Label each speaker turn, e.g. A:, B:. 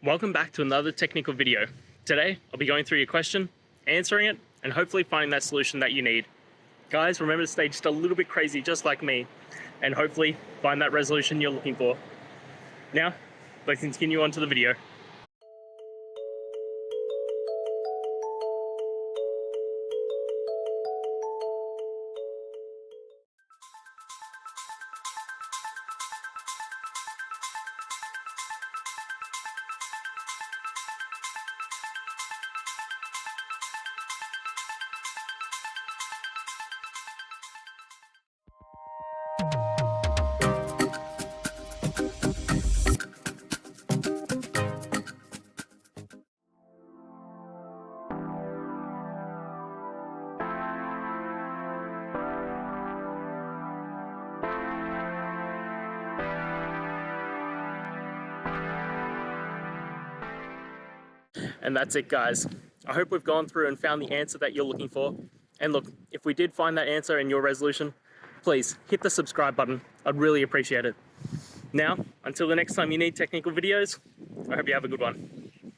A: Welcome back to another technical video. Today, I'll be going through your question, answering it, and hopefully finding that solution that you need. Guys, remember to stay just a little bit crazy, just like me, and hopefully find that resolution you're looking for. Now, let's continue on to the video. And that's it, guys. I hope we've gone through and found the answer that you're looking for. And look, if we did find that answer in your resolution, please hit the subscribe button. I'd really appreciate it. Now, until the next time you need technical videos, I hope you have a good one.